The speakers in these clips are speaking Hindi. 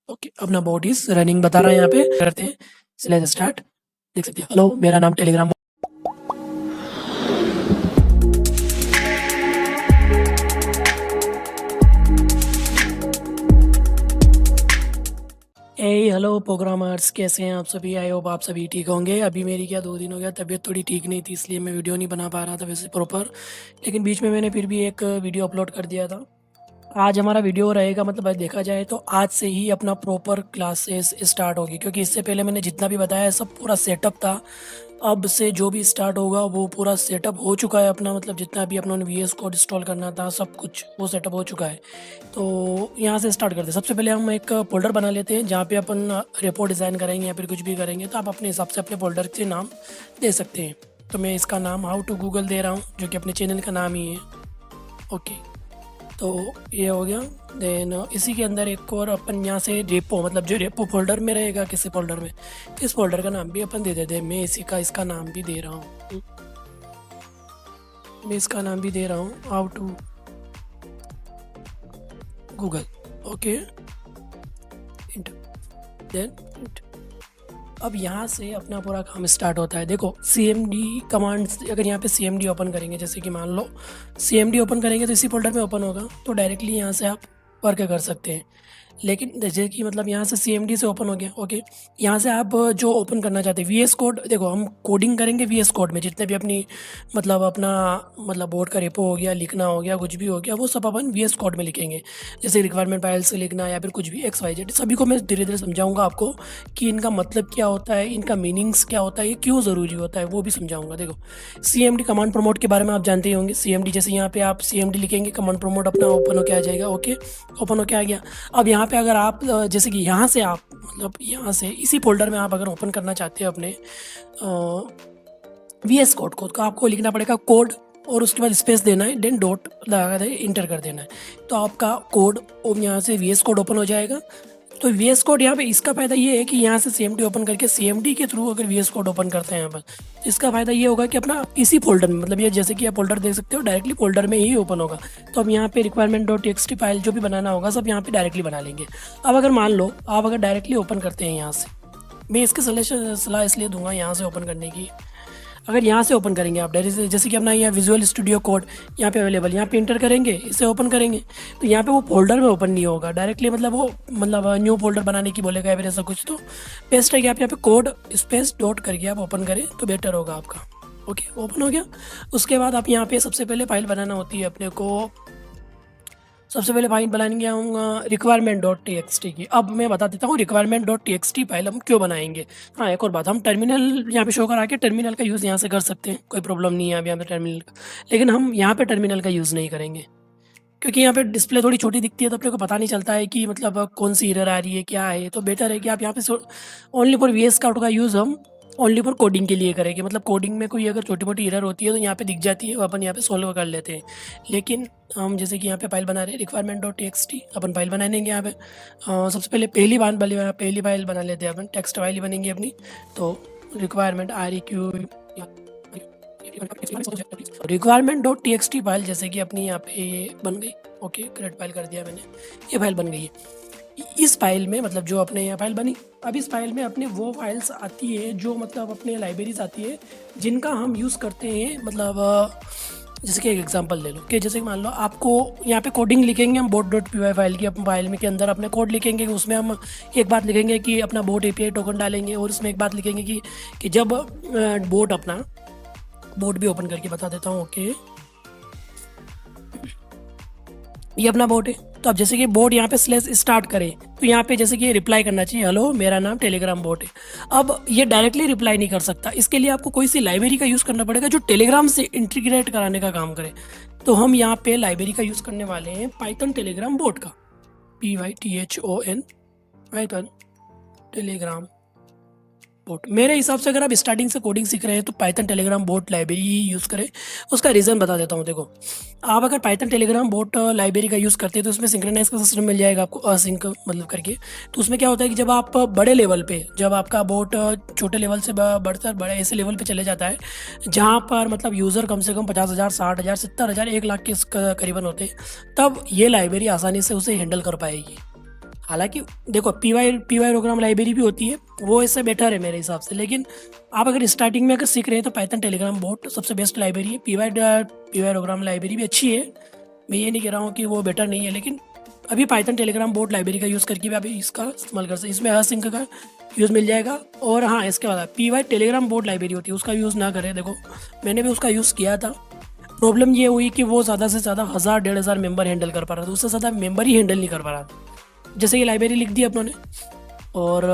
ओके, अपना बॉट इज रनिंग बता रहा है यहाँ पे। करते हैं, लेट्स स्टार्ट। देख सकते हैं, हेलो मेरा नाम टेलीग्राम। ए हेलो प्रोग्रामर्स, कैसे हैं आप सभी? आई होप आप सभी ठीक होंगे। अभी मेरी क्या 2 दिन हो गया तबीयत थोड़ी ठीक नहीं थी, इसलिए मैं वीडियो नहीं बना पा रहा था वैसे प्रॉपर, लेकिन बीच में मैंने फिर भी एक वीडियो अपलोड कर दिया था। आज हमारा वीडियो रहेगा, मतलब आज देखा जाए तो आज से ही अपना प्रॉपर क्लासेस स्टार्ट होगी, क्योंकि इससे पहले मैंने जितना भी बताया सब पूरा सेटअप था। अब से जो भी स्टार्ट होगा वो पूरा सेटअप हो चुका है अपना, मतलब जितना भी अपना VS कोड इंस्टॉल करना था सब कुछ वो सेटअप हो चुका है। तो यहाँ से स्टार्ट करते हैं। सबसे पहले हम एक फोल्डर बना लेते हैं जहाँ पे अपन रिपोर्ट डिज़ाइन करेंगे या फिर कुछ भी करेंगे, तो आप अपने हिसाब से अपने फोल्डर के नाम दे सकते हैं। तो मैं इसका नाम हाउ टू गूगल दे रहा हूँ, जो कि अपने चैनल का नाम ही है। ओके, तो ये हो गया। देन इसी के अंदर एक और अपन यहाँ से रेपो, मतलब जो रेपो फोल्डर में रहेगा किसी फोल्डर में, इस फोल्डर का नाम भी अपन दे देते हैं। मैं इसी का इसका नाम भी दे रहा हूँ, मैं इसका नाम भी दे रहा हूँ how to Google. Okay, then अब यहाँ से अपना पूरा काम स्टार्ट होता है। देखो CMD कमांड, अगर यहाँ पे CMD ओपन करेंगे, जैसे कि मान लो CMD ओपन करेंगे तो इसी फोल्डर में ओपन होगा, तो डायरेक्टली यहाँ से आप वर्क कर सकते हैं। लेकिन जैसे कि मतलब यहाँ से CMD से ओपन हो गया। ओके, यहाँ से आप जो ओपन करना चाहते हैं VS कोड, देखो हम कोडिंग करेंगे VS कोड में, जितने भी अपनी मतलब अपना मतलब बोर्ड का रेपो हो गया, लिखना हो गया, कुछ भी हो गया, वो सब अपन VS कोड में लिखेंगे। जैसे रिक्वायरमेंट फाइल से लिखना या फिर कुछ भी XYZ, सभी को मैं धीरे धीरे समझाऊंगा आपको कि इनका मतलब क्या होता है, इनका मीनिंग्स क्या होता है, ये क्यों ज़रूरी होता है, वो भी समझाऊंगा। देखो CMD कमांड प्रमोट के बारे में आप जानते ही होंगे। CMD जैसे यहाँ पे आप CMD लिखेंगे, कमांड प्रमोट अपना ओपन होके आ जाएगा। ओके, ओपन होके आ गया। अब यहाँ पे अगर आप जैसे कि यहाँ से आप मतलब यहाँ से इसी फोल्डर में आप अगर ओपन करना चाहते हैं अपने VS कोड को, तो आपको लिखना पड़ेगा कोड और उसके बाद स्पेस देना है, देन डॉट लगा दे, इंटर कर देना है, तो आपका कोड यहाँ से VS कोड ओपन हो जाएगा। तो VS कोड यहाँ पे इसका फ़ायदा ये है कि यहाँ से CMD ओपन करके CMD के थ्रू अगर VS कोड ओपन करते हैं यहाँ पर, तो इसका फ़ायदा ये होगा कि अपना इसी फोल्डर में, मतलब ये जैसे कि आप फोल्डर देख सकते हो डायरेक्टली फोल्डर में ही ओपन होगा। तो अब यहाँ पे requirement.txt फाइल जो भी बनाना होगा सब यहाँ पे डायरेक्टली बना लेंगे। अब अगर मान लो आप अगर डायरेक्टली ओपन करते हैं यहाँ से, मैं इसकी सलाह इसलिए दूंगा यहाँ से ओपन करने की। अगर यहाँ से ओपन करेंगे आप डायरेक्ट, जैसे कि अपना यहाँ विजुअल स्टूडियो कोड यहाँ पे अवेलेबल, यहाँ पे इंटर करेंगे, इसे ओपन करेंगे, तो यहाँ पे वो फोल्डर में ओपन नहीं होगा डायरेक्टली, मतलब वो मतलब न्यू फोल्डर बनाने की बोलेगा या फिर ऐसा कुछ। तो बेस्ट है कि आप यहाँ पे कोड स्पेस डॉट करके आप ओपन करें तो बेटर होगा आपका। ओके, ओपन हो गया। उसके बाद आप यहाँ पे सबसे पहले फाइल बनाना होती है अपने को। सबसे पहले फाइल बनाएंगे हम requirement.txt की। अब मैं बता देता हूँ requirement.txt फाइल हम क्यों बनाएंगे। हाँ, एक और बात, हम टर्मिनल यहाँ पे शो करा के टर्मिनल का यूज़ यहाँ से कर सकते हैं, कोई प्रॉब्लम नहीं है अभी यहाँ पे टर्मिनल का, लेकिन हम यहाँ पे टर्मिनल का यूज़ नहीं करेंगे, क्योंकि यहाँ पे डिस्प्ले थोड़ी छोटी दिखती है तो अपने को पता नहीं चलता है कि मतलब कौन सी एरर आ रही है, क्या है। तो बेटर है कि आप यहाँ पे ओनली फॉर VS कोड का यूज़ हम ओनली फॉर कोडिंग के लिए करेंगे, मतलब कोडिंग में कोई अगर छोटी मोटी एरर होती है तो यहाँ पे दिख जाती है, वो अपन यहाँ पे सॉल्व कर लेते हैं। लेकिन हम जैसे कि यहाँ पे फाइल बना रहे हैं requirement.txt, अपन फाइल बना लेंगे यहाँ पे। सबसे पहले पहली फाइल बना लेते हैं अपन, टेक्स्ट फाइल ही बनेंगी अपनी। तो requirement.txt फाइल जैसे कि अपनी यहाँ पे बन गई। ओके, क्रिएट फाइल कर दिया मैंने, ये फाइल बन गई है। इस फाइल में मतलब जो अपने यहाँ फाइल बनी, अब इस फाइल में अपने वो फाइल्स आती है जो मतलब अपने लाइब्रेरीज आती है जिनका हम यूज़ करते हैं। मतलब जैसे कि एक एग्जांपल ले लो कि जैसे कि मान लो आपको यहाँ पे कोडिंग लिखेंगे हम bot.py फाइल की, अपने फाइल में के अंदर अपने कोड लिखेंगे, उसमें हम एक बात लिखेंगे कि अपना बोट API टोकन डालेंगे, और उसमें एक बात लिखेंगे कि जब बोट अपना बोट भी ओपन करके बता देता हूँ। ओके, ये अपना बोट है, तो अब जैसे कि बोट यहाँ पे स्लैश स्टार्ट करे तो यहाँ पे जैसे कि रिप्लाई करना चाहिए, हेलो मेरा नाम टेलीग्राम बोट है। अब ये डायरेक्टली रिप्लाई नहीं कर सकता, इसके लिए आपको कोई सी लाइब्रेरी का यूज़ करना पड़ेगा जो टेलीग्राम से इंटीग्रेट कराने का काम करे। तो हम यहाँ पे लाइब्रेरी का यूज़ करने वाले हैं पाइथन टेलीग्राम बोट का, PYTHON पाइथन टेलीग्राम बोट। मेरे हिसाब से अगर आप स्टार्टिंग से कोडिंग सीख रहे हैं तो पाइथन टेलीग्राम बोट लाइब्रेरी ही यूज़ करें। उसका रीज़न बता देता हूँ। देखो, आप अगर पाइथन टेलीग्राम बोट लाइब्रेरी का यूज़ करते हैं तो उसमें सिंक्रोनाइज का सिस्टम मिल जाएगा आपको, असिंक मतलब करके। तो उसमें क्या होता है कि जब आप बड़े लेवल पे, जब आपका बोट छोटे लेवल से बढ़कर बड़े ऐसे लेवल पे चले जाता है जहाँ पर मतलब यूज़र कम से कम 50,000, 60,000, 70,000, 1 लाख के करीबन होते हैं, तब ये लाइब्रेरी आसानी से उसे हैंडल कर पाएगी। हालांकि देखो पी वाई प्रोग्राम लाइब्रेरी भी होती है, वो इससे बेटर है मेरे हिसाब से, लेकिन आप अगर स्टार्टिंग में अगर सीख रहे हैं तो पाइथन टेलीग्राम बोट सबसे बेस्ट लाइब्रेरी है। पी वाई प्रोग्राम लाइब्रेरी भी अच्छी है, मैं ये नहीं कह रहा हूँ कि वो बेटर नहीं है, लेकिन अभी पाइथन टेलीग्राम बोट लाइब्रेरी का यूज़ करके भी आप इसका इस्तेमाल कर सकते, इसमें असync का यूज़ मिल जाएगा। और हाँ, इसके बाद P Y Telegram bot library होती है, उसका यूज़ ना करें। देखो मैंने भी उसका यूज़ किया था, प्रॉब्लम ये हुई कि वो ज़्यादा से ज़्यादा 1000-1500 मेंबर हैंडल कर पा रहा था, उससे ज़्यादा मेंबर ही हैंडल नहीं कर पा रहा था। जैसे ये लाइब्रेरी लिख दी अपनों ने, और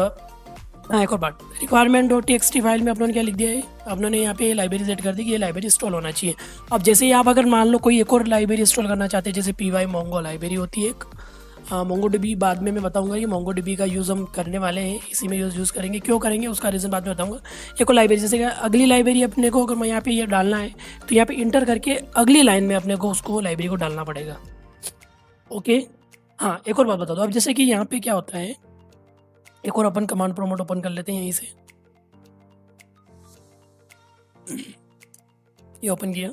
हाँ एक और बात, रिक्वायरमेंट डॉट टी फाइल में अपनों ने क्या लिख दिया है, अपनों ने यहाँ पे लाइब्रेरी सेट कर दी कि ये लाइब्रेरी इंस्टॉल होना चाहिए। अब जैसे ही आप अगर मान लो कोई एक और लाइब्रेरी इंस्टॉल करना चाहते हैं, जैसे पी वाई मोंगो लाइब्रेरी होती है एक, मोंगो डीबी बाद में मैं बताऊंगा कि मोंगो डीबी का यूज़ हम करने वाले हैं, इसी में यूज़ करेंगे, क्यों करेंगे उसका रीज़न बाद में बताऊंगा। एक और लाइब्रेरी, जैसे कि अगली लाइब्रेरी अपने को अगर मैं यहाँ पे ये डालना है तो यहाँ पे इंटर करके अगली लाइन में अपने को उसको लाइब्रेरी को डालना पड़ेगा। ओके, हाँ एक और बात बता दो, अब जैसे कि यहाँ पे क्या होता है, एक और अपन कमांड प्रोमोट ओपन कर लेते हैं यहीं से, ये ओपन किया।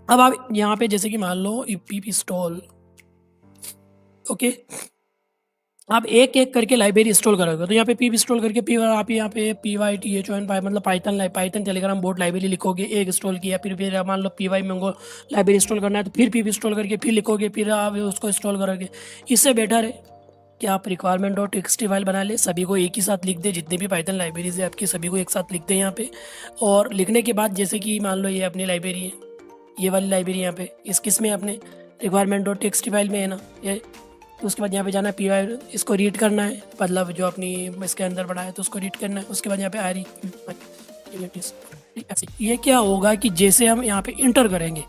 अब आप यहाँ पे जैसे कि मान लो pip install, ओके, आप एक एक करके लाइब्रेरी इंस्टॉल करोगे तो यहाँ पे pip इंस्टॉल करके आप यहाँ पे python मतलब पाइथन टेलीग्राम बोट लाइब्रेरी लिखोगे, एक इंस्टॉल किया, फिर मान लो py मंगो लाइब्रेरी इंस्टॉल करना है तो फिर pip इंस्टॉल करके फिर लिखोगे, फिर आप उसको इंस्टॉल करोगे। इससे बेटर है कि आप रिक्वायरमेंट डॉट टेक्स्ट फाइल बना ले, सभी को एक ही साथ लिख दे, जितनी भी पाइथन लाइब्रेरीज है आपकी सभी को एक साथ लिख दे यहाँ पे। और लिखने के बाद जैसे कि मान लो ये अपनी लाइब्रेरी है, ये वाली लाइब्रेरी यहाँ पे किस में अपने रिक्वायरमेंट डॉट टेक्स्ट फाइल में है ना ये, तो उसके बाद यहाँ पे जाना है पी वाई, इसको रीड करना है, मतलब जो अपनी इसके अंदर पड़ा है तो उसको रीड करना है। उसके बाद यहाँ पे आर ये क्या होगा कि जैसे हम यहाँ पे इंटर करेंगे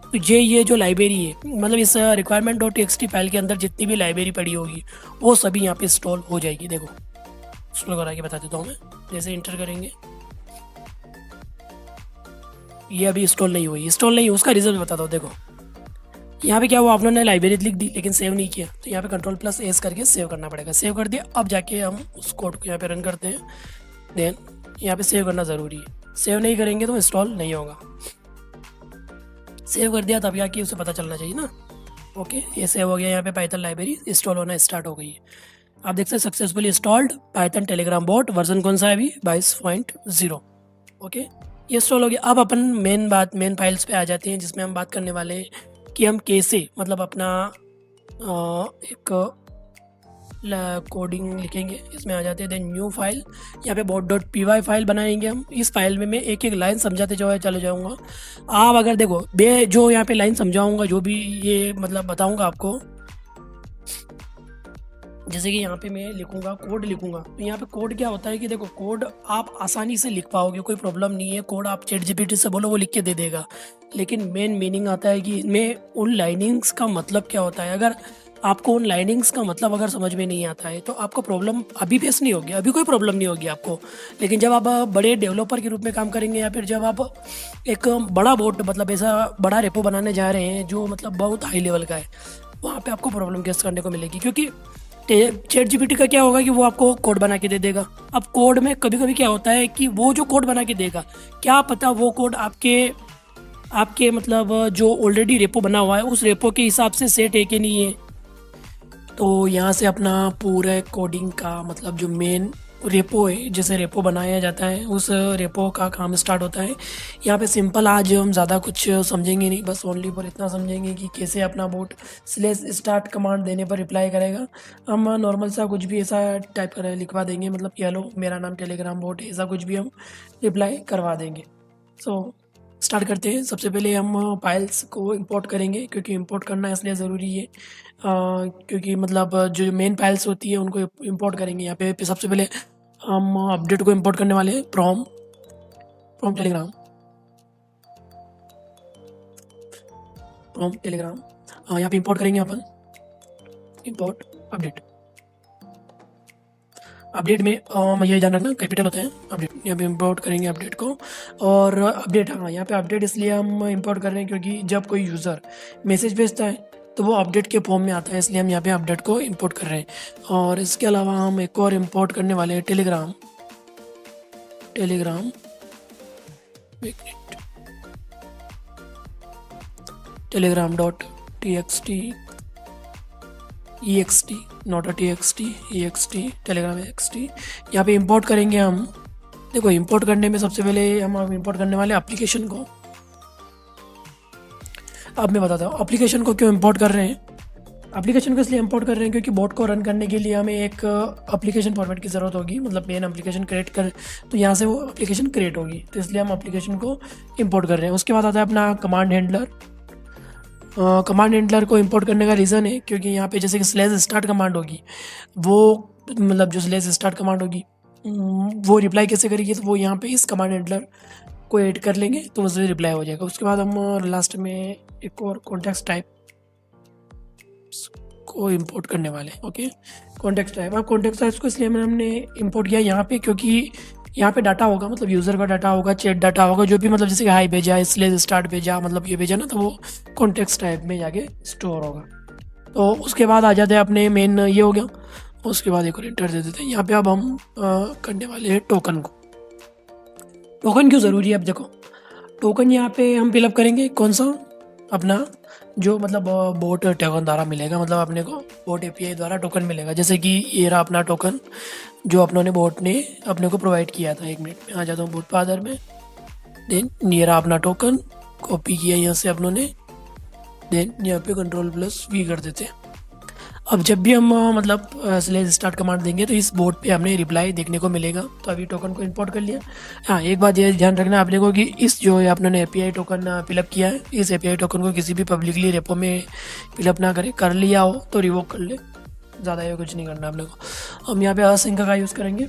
तो ये जो लाइब्रेरी है, मतलब इस रिक्वायरमेंट डॉट टेक्स्ट फाइल के अंदर जितनी भी लाइब्रेरी पड़ी होगी वो सभी यहाँ पे इंस्टॉल हो जाएगी। देखो इंस्टॉल करा के बता देता हूँ मैं, जैसे इंटर करेंगे ये अभी इंस्टॉल नहीं हुई, उसका रिजल्ट बताता हूँ। देखो यहाँ पे क्या हुआ, आप लोगों ने लाइब्रेरी लिख दी लेकिन सेव नहीं किया, तो यहाँ पे Ctrl+S करके सेव करना पड़ेगा। सेव कर दिया, अब जाके हम उस कोड को यहाँ पे रन करते हैं, देन यहाँ पे सेव करना ज़रूरी है, सेव नहीं करेंगे तो इंस्टॉल नहीं होगा। सेव कर दिया तब जाके उसे पता चलना चाहिए ना। ओके, ये सेव हो गया, यहाँ पे पाइथन लाइब्रेरी इंस्टॉल होना स्टार्ट हो गई है। आप देख सकते successfully installed Python Telegram boat, version कौन सा है अभी 22.0। ओके, ये इंस्टॉल हो गया। अब अपन मेन फाइल्स पे आ जाते हैं, जिसमें हम बात करने वाले हैं कि हम कैसे मतलब अपना एक कोडिंग लिखेंगे। इसमें आ जाते हैं, देन न्यू फाइल, यहाँ पे bot.py फाइल बनाएंगे हम। इस फाइल में मैं एक एक लाइन समझाते चले जाऊँगा। आप अगर देखो जो यहाँ पे लाइन समझाऊँगा, जो भी ये मतलब बताऊँगा आपको, जैसे कि यहाँ पे मैं लिखूँगा कोड लिखूँगा, तो यहाँ पे कोड क्या होता है कि देखो कोड आप आसानी से लिख पाओगे, कोई प्रॉब्लम नहीं है। कोड आप ChatGPT से बोलो वो लिख के दे देगा, लेकिन मेन मीनिंग आता है कि इनमें उन लाइनिंग्स का मतलब क्या होता है। अगर आपको उन लाइनिंग्स का मतलब अगर समझ में नहीं आता है तो आपको प्रॉब्लम अभी फेस नहीं होगी, अभी कोई प्रॉब्लम नहीं होगी आपको। लेकिन जब आप बड़े डेवलपर के रूप में काम करेंगे, या फिर जब आप एक बड़ा बोट मतलब ऐसा बड़ा रेपो बनाने जा रहे हैं जो मतलब बहुत हाई लेवल का है, वहाँ पे आपको प्रॉब्लम फेस करने को मिलेगी। क्योंकि ChatGPT का क्या होगा कि वो आपको कोड बना के दे देगा। अब कोड में कभी कभी क्या होता है कि वो जो कोड बना के देगा, क्या पता वो कोड आपके मतलब जो ऑलरेडी रेपो बना हुआ है उस रेपो के हिसाब से सेट है कि नहीं है। तो यहाँ से अपना पूरा कोडिंग का मतलब जो मेन रेपो है, जैसे रेपो बनाया जाता है उस रेपो का काम स्टार्ट होता है। यहाँ पे सिंपल आज हम ज़्यादा कुछ समझेंगे नहीं, बस ओनली पर इतना समझेंगे कि कैसे अपना बोट /start कमांड देने पर रिप्लाई करेगा। हम नॉर्मल सा कुछ भी ऐसा टाइप कर लिखवा देंगे, मतलब कि हेलो मेरा नाम टेलीग्राम बोट है, ऐसा कुछ भी हम रिप्लाई करवा देंगे। सो स्टार्ट करते हैं। सबसे पहले हम फाइल्स को इंपोर्ट करेंगे, क्योंकि इंपोर्ट करना इसलिए ज़रूरी है क्योंकि मतलब जो मेन फाइल्स होती है उनको इंपोर्ट करेंगे। यहाँ पे सबसे पहले हम अपडेट को इंपोर्ट करने वाले हैं फ्रॉम टेलीग्राम यहाँ पे इंपोर्ट करेंगे अपन इंपोर्ट अपडेट में ये ध्यान रखना कैपिटल होता है अपडेट। यहाँ पे इंपोर्ट करेंगे अपडेट को, और अपडेट, हाँ यहाँ पे अपडेट इसलिए हम इंपोर्ट कर रहे हैं क्योंकि जब कोई यूज़र मैसेज भेजता है तो वो अपडेट के फॉर्म में आता है, इसलिए हम यहाँ पे अपडेट को इंपोर्ट कर रहे हैं। और इसके अलावा हम एक और इंपोर्ट करने वाले हैं टेलीग्राम टेलीग्राम.txt EXT, not a TXT, EXT telegram XT। यहाँ पे इंपोर्ट करेंगे हम। देखो इंपोर्ट करने में सबसे पहले हम इंपोर्ट करने वाले एप्लीकेशन को। अब मैं बताता हूँ एप्लीकेशन को क्यों इंपोर्ट कर रहे हैं। एप्लीकेशन को इसलिए इंपोर्ट कर रहे हैं क्योंकि बोट को रन करने के लिए हमें एक एप्लीकेशन फॉर्मेट की ज़रूरत होगी, मतलब मेन एप्लीकेशन क्रिएट कर, तो यहाँ से वो एप्लीकेशन क्रिएट होगी, तो इसलिए हम एप्लीकेशन को इंपोर्ट कर रहे हैं। उसके बाद आता है अपना कमांड हैंडलर। कमांड हैंडलर को इंपोर्ट करने का रीज़न है क्योंकि यहाँ पे जैसे कि स्लैश स्टार्ट कमांड होगी, वो मतलब जो स्लैश स्टार्ट कमांड होगी वो रिप्लाई कैसे करेगी, तो वो यहाँ पे इस कमांड हैंडलर को ऐड कर लेंगे तो उससे रिप्लाई हो जाएगा। उसके बाद हम लास्ट में एक और कॉन्टेक्स्ट टाइप को इंपोर्ट करने वाले। Okay, context type. अब कॉन्टेक्स्ट टाइप को इसलिए हमने इंपोर्ट किया यहाँ पे क्योंकि यहाँ पे डाटा होगा, मतलब यूज़र का डाटा होगा, चैट डाटा होगा, जो भी मतलब जैसे कि हाई भेजा, इसलिए स्टार्ट भेजा, मतलब ये भेजा ना, तो वो कॉन्टेक्स्ट टाइप में जाके स्टोर होगा। तो उसके बाद आ जाते हैं अपने मेन, ये हो गया। उसके बाद एक और इंटर दे देते हैं यहाँ पे। अब हम करने वाले हैं टोकन को। टोकन क्यों ज़रूरी है? अब देखो टोकन यहाँ पे हम फिलअप करेंगे कौन सा, अपना जो मतलब बोट टोकन द्वारा मिलेगा, मतलब अपने को बोट API द्वारा टोकन मिलेगा। जैसे कि ये रहा अपना टोकन जो अपनों ने बोट ने अपने को प्रोवाइड किया था। 1 मिनट में आ जाता हूँ बोट फादर में। देन ये रहा अपना टोकन, कॉपी किया यहाँ से अपनों ने। देन यहाँ पे Ctrl+V कर देते हैं। अब जब भी हम मतलब स्लैश स्टार्ट कमांड देंगे तो इस बोर्ड पे हमें रिप्लाई देखने को मिलेगा। तो अभी टोकन को इंपोर्ट कर लिया। हाँ, एक बात ये ध्यान रखना आपने को कि इस जो है आपने API टोकन फिलअप किया है, इस API टोकन को किसी भी पब्लिकली रेपो में फिलअप ना करे, कर लिया हो तो रिवोक कर ले, ज़्यादा ये कुछ नहीं करना आपने को। हम यहाँ पे असिंक का यूज़ करेंगे।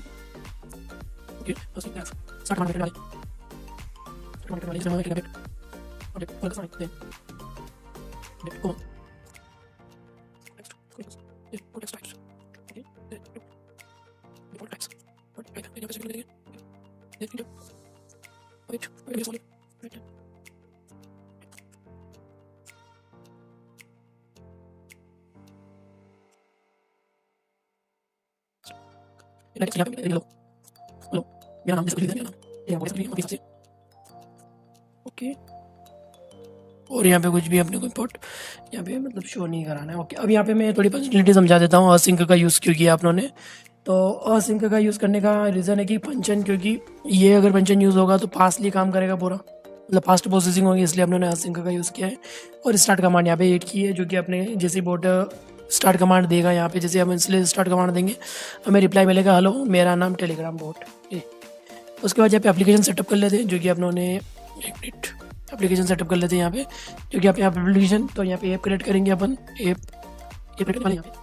मेरा नाम ओके, और यहाँ पे कुछ भी अपने को इंपोर्ट यहाँ पे मतलब शो नहीं कराना है। ओके, अब यहाँ पे मैं थोड़ी फंक्शनलिटी समझा देता हूँ असिंक का यूज़ क्यों किया आप लोगों ने। तो असिंक का यूज़ करने का रीज़न है कि फंक्शन, क्योंकि ये अगर फंक्शन यूज़ होगा तो फास्टली काम करेगा पूरा, मतलब फास्ट प्रोसेसिंग होगी, इसलिए हम लोगों ने असिंक का यूज़ किया है। और स्टार्ट कमांड यहाँ पे ऐड की है, जो कि अपने जैसे बोट स्टार्ट कमांड देगा यहाँ पे, जैसे हम इसलिए स्टार्ट कमांड देंगे हमें रिप्लाई मिलेगा, हेलो मेरा नाम टेलीग्राम बोट। उसके बाद यहाँ पे एप्लीकेशन सेटअप कर लेते हैं, जो कि आप लोगों ने 1 मिनट एप्लीकेशन सेटअप कर लेते हैं यहाँ पे, क्योंकि आप यहाँ पे एप्लीकेशन, तो यहाँ पे ऐप क्रिएट करेंगे अपन। ऐप क्रिएट वाले यहाँ पे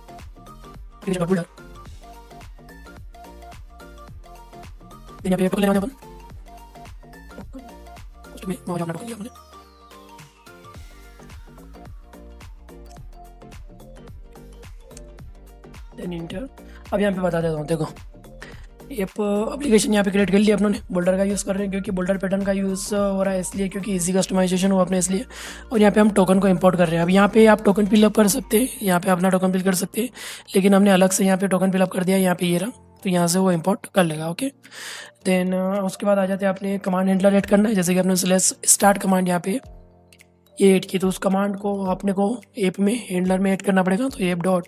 यहाँ पे ऐप खोलने वाले अपन, उसमें अपना खोल लिया हमने। Then enter. अब यहाँ पे बता देता हूँ, देखो ऐप एप्लीकेशन यहाँ पे क्रिएट कर लिया अपनों ने। बोल्डर का यूज़ कर रहे हैं क्योंकि बोल्डर पैटर्न का यूज़ हो रहा है, इसलिए क्योंकि इजी कस्टमाइजेशन हुआ अपने, इसलिए। और यहाँ पे हम टोकन को इंपोर्ट कर रहे हैं। अब यहाँ पे आप टोकन फिलअप कर सकते हैं, यहाँ पे अपना टोकन फिल कर सकते हैं, लेकिन हमने अलग से यहाँ पे टोकन फिलअप कर दिया, यहाँ पे ये रहा, तो यहाँ से वो इंपोर्ट कर लेगा। ओके, देन उसके बाद आ जाते हैं अपने कमांड हैंडलर ऐड करना है। जैसे कि अपने स्लैश स्टार्ट कमांड यहाँ पे ये ऐड की, तो उस कमांड को अपने को ऐप में हैंडलर में ऐड करना पड़ेगा। तो ऐप डॉट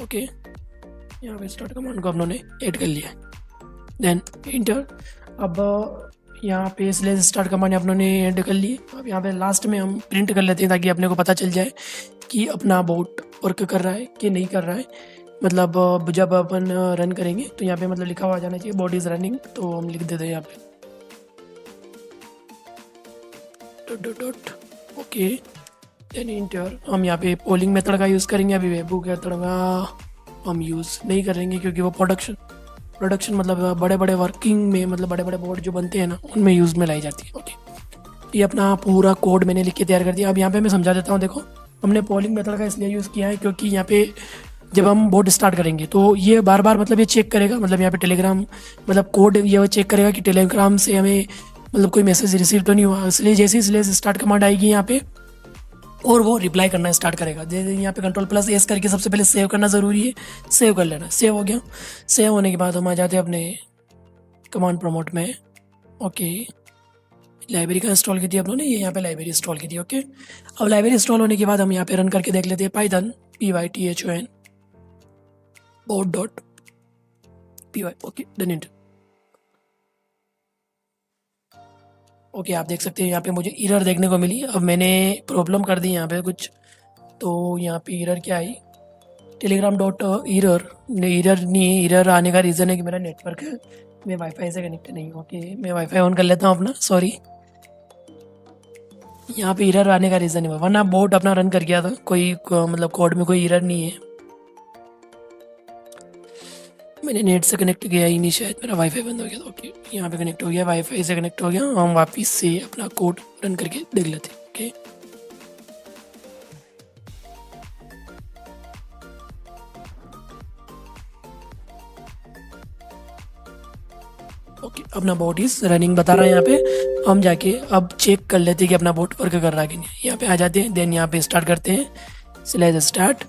ओके, यहाँ पे स्टार्ट कमांड को हम लोगों ने ऐड कर लिया। Then enter. अब यहाँ पे स्लैश स्टार्ट कमांड हम लोगों ने ऐड कर लिए। अब यहाँ पे लास्ट में हम प्रिंट कर लेते हैं ताकि अपने को पता चल जाए कि अपना बोट वर्क कर रहा है कि नहीं कर रहा है। मतलब जब अपन रन करेंगे तो यहाँ पे मतलब लिखा हुआ जाना चाहिए बोट इज़ रनिंग, तो हम लिख देते हैं यहाँ पे डॉट। Okay, then inter. हम यहाँ पे पोलिंग मेथड का यूज़ करेंगे। अभी वेबू के मेथड का हम यूज़ नहीं करेंगे क्योंकि वो प्रोडक्शन मतलब बड़े बड़े वर्किंग में, मतलब बड़े बड़े बोर्ड जो बनते हैं ना, उनमें यूज़ में लाई जाती है। ओके, ये अपना पूरा कोड मैंने लिख के तैयार कर दिया। अब यहाँ पे मैं समझा देता हूँ। देखो हमने पोलिंग मेथड का इसलिए यूज़ किया है क्योंकि यहाँ पे जब हम बोर्ड स्टार्ट करेंगे तो ये बार बार मतलब ये चेक करेगा, मतलब यहाँ पे टेलीग्राम मतलब कोड ये चेक करेगा कि टेलीग्राम से हमें मतलब कोई मैसेज रिसीव तो नहीं हुआ, इसलिए जैसे ही स्टार्ट कमांड आएगी यहाँ पे और वो रिप्लाई करना स्टार्ट करेगा। जैसे यहाँ पे Ctrl+S करके सबसे पहले सेव करना ज़रूरी है, सेव कर लेना। सेव हो गया। सेव होने के बाद हम आ जाते हैं अपने कमांड प्रमोट में, ओके। लाइब्रेरी का इंस्टॉल की थी अपनों ने, ये यहाँ पे लाइब्रेरी इंस्टॉल की थी, ओके। अब लाइब्रेरी इंस्टॉल होने के बाद हम यहाँ पे रन करके देख लेते हैं Python python board.py, okay done it. Okay आप देख सकते हैं यहाँ पे मुझे एरर देखने को मिली। अब मैंने प्रॉब्लम कर दी यहाँ पे कुछ, तो यहाँ पे एरर क्या आई, टेलीग्राम डॉट एरर नहीं है। एरर आने का रीज़न है कि मेरा नेटवर्क है, मैं वाईफाई से कनेक्ट नहीं हूँ। ओके मैं वाईफाई ऑन कर लेता हूँ अपना, सॉरी। यहाँ पे एरर आने का रीज़न है, वरना बोट अपना रन कर गया था, कोई मतलब कोड में कोई एरर नहीं है। मैंने नेट से कनेक्ट किया ही नहीं, शायद मेरा वाईफाई बंद हो गया था। ओके यहाँ पे कनेक्ट हो गया, वाईफाई से कनेक्ट हो गया। हम वापस से अपना कोड रन करके देख लेते हैं, ओके। ओके अपना बोट इज रनिंग बता रहा है यहाँ पे। हम जाके अब चेक कर लेते हैं कि अपना बोट वर्क कर रहा है कि नहीं। यहाँ पे आ जाते हैं, देन यहाँ पे स्टार्ट करते हैं, स्लैश स्टार्ट।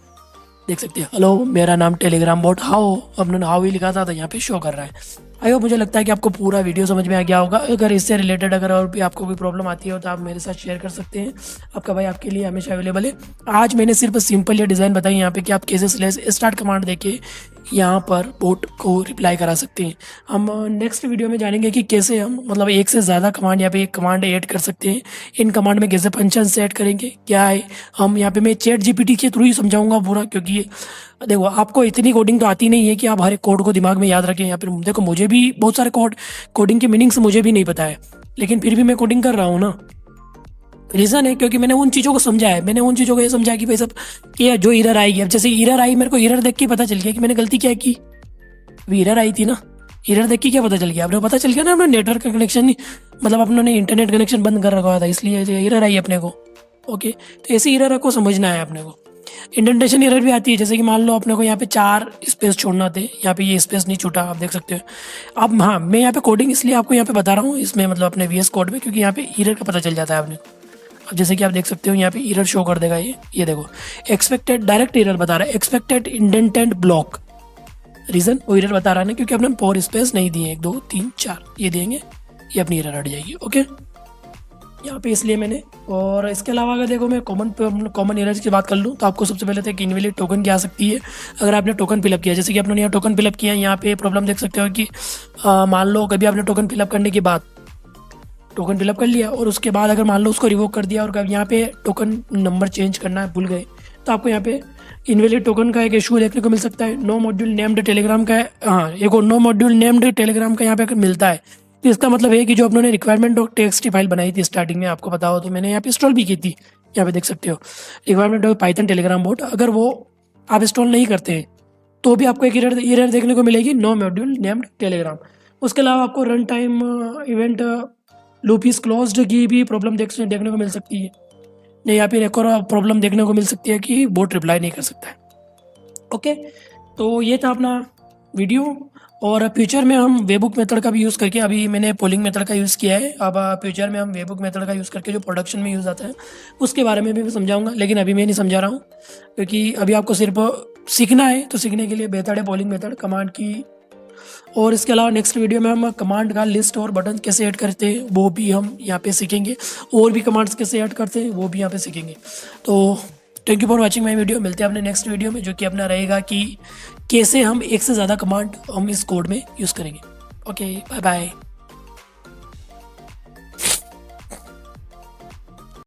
देख सकते हैं हेलो मेरा नाम टेलीग्राम बोट हाउ, अपने हाउ ही लिखा था तो यहाँ पे शो कर रहा है। आई होप, मुझे लगता है कि आपको पूरा वीडियो समझ में आ गया होगा। अगर इससे रिलेटेड अगर और भी आपको कोई प्रॉब्लम आती हो तो आप मेरे साथ शेयर कर सकते हैं, आपका भाई आपके लिए हमेशा अवेलेबल है। आज मैंने सिर्फ सिंपल ये डिज़ाइन बताई यहाँ पे कि आप कैसे स्लैश स्टार्ट कमांड देके यहाँ पर बोट को रिप्लाई करा सकते हैं। हम नेक्स्ट वीडियो में जानेंगे कि कैसे हम मतलब एक से ज़्यादा कमांड यहाँ पे एक कमांड ऐड कर सकते हैं। इन कमांड में कैसे फंक्शन सेट करेंगे क्या है, हम यहाँ पे मैं चैट जीपीटी के थ्रू ही समझाऊंगा पूरा, क्योंकि देखो आपको इतनी कोडिंग तो आती नहीं है कि आप हर एक कोड को दिमाग में याद रखें। यहाँ पे देखो मुझे भी बहुत सारे कोडिंग के मीनिंग्स मुझे भी नहीं पता है, लेकिन फिर भी मैं कोडिंग कर रहा हूँ ना। रीज़न है क्योंकि मैंने उन चीज़ों को समझा है, मैंने उन चीज़ों को ये समझा कि भाई सब कि जो एरर आएगी, अब जैसे एरर आई मेरे को एरर देख के पता चल गया कि मैंने गलती क्या की। अभी एरर आई थी ना, एरर देख के क्या पता चल गया, आपने पता चल गया ना अपना नेटवर्क का कनेक्शन नहीं, मतलब अपने इंटरनेट कनेक्शन बंद कर रखा था इसलिए एरर आई अपने को। ओके तो ऐसी एरर को समझना है अपने को। इंडेंटेशन एरर भी आती है, जैसे कि मान लो अपने को यहाँ पे 4 स्पेस छोड़ना थे, यहाँ पे ये स्पेस नहीं छूटा, आप देख सकते हो। अब हाँ मैं यहाँ पे कोडिंग इसलिए आपको यहाँ पे बता रहा हूँ इसमें, मतलब अपने वीएस कोड में, क्योंकि यहाँ पे एरर का पता चल जाता है अपने को। अब जैसे कि आप देख सकते हो यहाँ पे एरर शो कर देगा, ये देखो एक्सपेक्टेड डायरेक्ट एरर बता रहा है, एक्सपेक्टेड इंडेंटेड ब्लॉक। रीज़न वो एरर बता रहा है ना, क्योंकि अपने 4 स्पेस नहीं दिए, 1 2 3 4 ये देंगे, ये अपनी एरर हट जाएगी। ओके यहाँ पे इसलिए मैंने, और इसके अलावा अगर देखो मैं कॉमन एरर्स की बात कर लूँ तो आपको सबसे पहले तो एक इनवैलिड टोकन की आ सकती है। अगर आपने टोकन फिलअप किया, जैसे कि आपने यहाँ टोकन फिलअप किया, यहाँ पे प्रॉब्लम देख सकते हो कि मान लो कभी आपने टोकन फिलअप करने के बाद टोकन फिलअप कर लिया और उसके बाद अगर मान लो उसको रिवोक कर दिया और कभी यहाँ पे टोकन नंबर चेंज करना है भूल गए, तो आपको यहाँ पे इनवैलिड टोकन का एक इशू देखने को मिल सकता है। नो मॉड्यूल नेम्ड टेलीग्राम का, हाँ एक और नो मॉड्यूल नेम्ड टेलीग्राम का यहाँ पे मिलता है। तो इसका मतलब है कि जो अपने रिक्वायरमेंट ऑफ टेक्स्ट फाइल बनाई थी स्टार्टिंग में, आपको पता हो तो मैंने यहाँ पे इंस्टॉल भी की थी, यहाँ पे देख सकते हो requirement of Python Telegram boat, अगर वो आप इंस्टॉल नहीं करते तो भी आपको एक एरर देखने को मिलेगी, नो मॉड्यूल नेम्ड टेलीग्राम। उसके अलावा आपको run time event loop is closed की भी प्रॉब्लम देखने को मिल सकती है। नहीं यहाँ पे एक और प्रॉब्लम देखने को मिल सकती है कि बोट रिप्लाई नहीं कर सकता है। ओके तो ये था अपना वीडियो, और फ्यूचर में हम वेबुक मेथड का भी यूज़ करके, अभी मैंने पोलिंग मेथड का यूज़ किया है, अब फ्यूचर में हम वेबुक मेथड का यूज़ करके जो प्रोडक्शन में यूज़ आता है उसके बारे में भी समझाऊंगा, लेकिन अभी मैं नहीं समझा रहा हूँ क्योंकि अभी आपको सिर्फ सीखना है, तो सीखने के लिए बेहतर है पोलिंग मेथड कमांड की। और इसके अलावा नेक्स्ट वीडियो में हम कमांड का लिस्ट और बटन कैसे ऐड करते हैं वो भी हम यहाँ पे सीखेंगे, और भी कमांड्स कैसे ऐड करते हैं वो भी यहाँ पे सीखेंगे। तो thank you for watching my video, मिलते हैं अपने नेक्स्ट वीडियो में, जो कि अपना रहेगा कि कैसे हम एक से ज़्यादा कमांड हम इस कोड में यूज़ करेंगे। Okay bye bye.